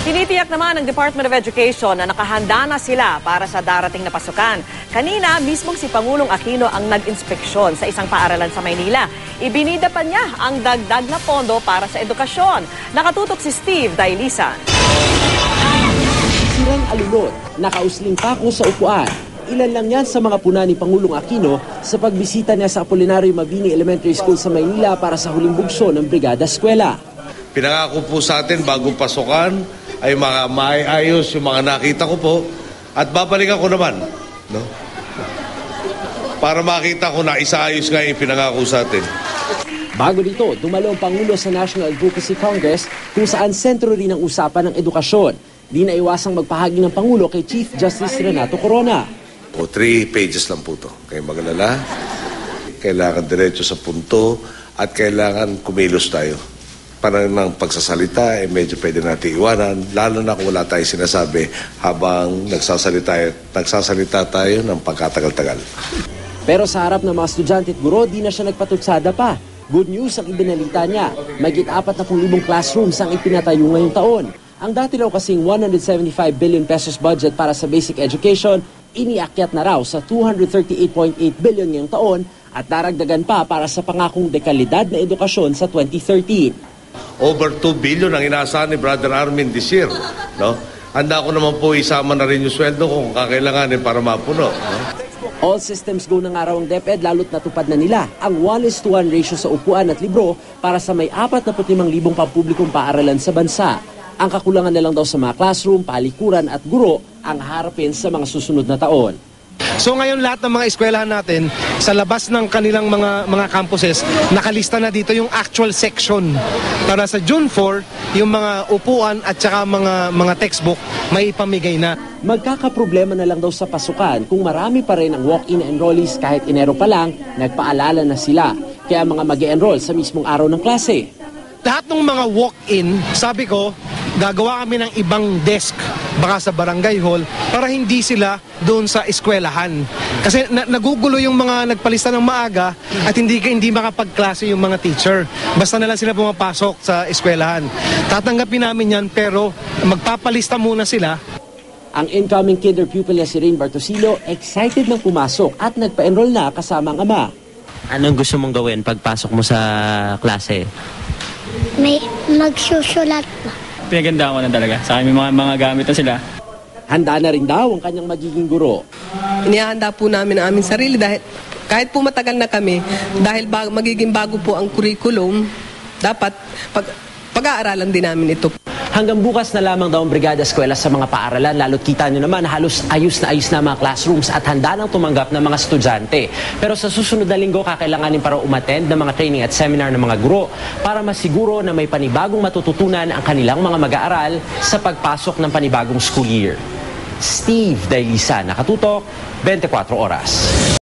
Tinitiyak naman ng Department of Education na nakahanda na sila para sa darating na pasukan. Kanina, mismong si Pangulong Aquino ang nag-inspeksyon sa isang paaralan sa Maynila. Ibinida pa niya ang dagdag na pondo para sa edukasyon. Nakatutok si Steve Dailisan. Sirang alulot, nakausling pako sa upuan. Ilan lang yan sa mga puna ni Pangulong Aquino sa pagbisita niya sa Apolinario Mabini Elementary School sa Maynila para sa huling bugso ng Brigada Eskwela. Pinangako po sa atin bagong pasukan ay maayos yung mga nakita ko po at babalikan ko naman, no? Para makita ko na isaayos nga yung pinangako sa atin. Bago dito, dumalo ang Pangulo sa National Advocacy Congress kung saan sentro rin ang usapan ng edukasyon. Di na iwasang magpahagi ng Pangulo kay Chief Justice Renato Corona. 3 pages lang po ito. Kaya magalala, kailangan diretso sa punto at kailangan kumilos tayo. Para ng pagsasalita, medyo pwede natin iwanan, lalo na kung wala tayo sinasabi habang nagsasalita tayo ng pagkatagal-tagal. Pero sa harap ng mga estudyante at guro, di na siya nagpatutsada pa. Good news ang ibinalita niya. Mahigit 40,000 classrooms ang ipinatayo ngayong taon. Ang dati raw kasing 175 billion pesos budget para sa basic education, iniakyat na raw sa 238.8 billion ngayong taon at daragdagan pa para sa pangakong dekalidad na edukasyon sa 2013. Over 2 billion ang inaasahan ni Brother Armin this year, no? Handa ko naman po isama na rin yung sweldo kung kakailanganin para mapuno, no? All systems go na nga raw ang DepEd lalo't natupad na nila ang 1:1 ratio sa upuan at libro para sa may 45,000 pampublikong paaralan sa bansa. Ang kakulangan na lang daw sa mga classroom, palikuran at guro ang harapin sa mga susunod na taon. So ngayon lahat ng mga eskwelahan natin sa labas ng kanilang mga campuses, nakalista na dito yung actual section. Para sa June 4, yung mga upuan at saka mga textbook may ipamigay na. Magkakaproblema na lang daw sa pasukan kung marami pa rin ang walk-in enrollees kahit Enero pa lang, nagpaalala na sila. Kaya mga mag-e-enroll sa mismong araw ng klase. Lahat ng mga walk-in, sabi ko, gagawa kami ng ibang desk baka sa barangay hall para hindi sila doon sa eskwelahan. Kasi nagugulo yung mga nagpalista ng maaga at hindi makapagklase yung mga teacher. Basta na lang sila pumapasok sa eskwelahan. Tatanggapin namin yan pero magpapalista muna sila. Ang incoming kinder pupil na si Rain Bartosilo excited nang pumasok at nagpa-enroll na kasama ang ama. Anong gusto mong gawin pagpasok mo sa klase? May magsusulat pa. Pinaganda ko na talaga. Sa akin may mga gamit na sila. Handa na rin daw ang kanyang magiging guro. Inihahanda po namin ang aming sarili dahil kahit po matagal na kami, dahil magiging bago po ang curriculum, dapat pag-aaralan din namin ito. Hanggang bukas na lamang daw ang Brigada Eskwela sa mga paaralan, lalo't kita nyo naman halos ayos na mga classrooms at handa nang tumanggap ng mga estudyante. Pero sa susunod na linggo, kakailanganin para umattend ng mga training at seminar ng mga guro para masiguro na may panibagong matututunan ang kanilang mga mag-aaral sa pagpasok ng panibagong school year. Steve Dailisan, nakatutok, 24 oras.